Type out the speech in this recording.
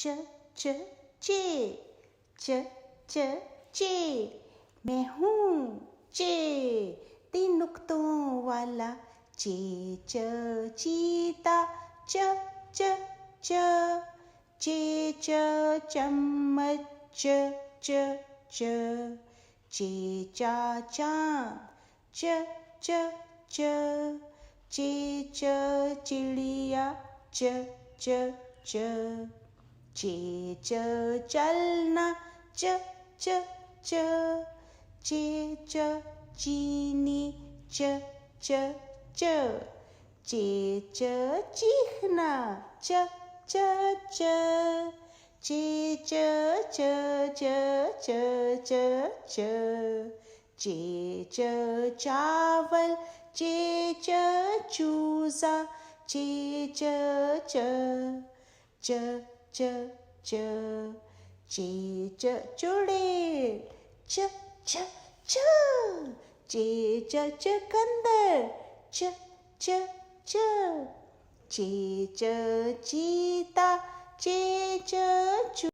च च चे, च च चे, मैं हूँ चे, 3 नुक्तों वाला चे, च चीता, च च च, चे च चम्मच, च च च, चे चा चाँद, च च च, चे च चिड़िया, च च च, चे च चलना, च च च, चे च चीनी, च च च, चे च चीखना, च च च, चे च च च च च च, चे च चावल, चे च चूज़ा, चे च च, च च च, चे च चुड़ैल, च च च, चे च चुकंदर, च च च, चे च चीता, चे च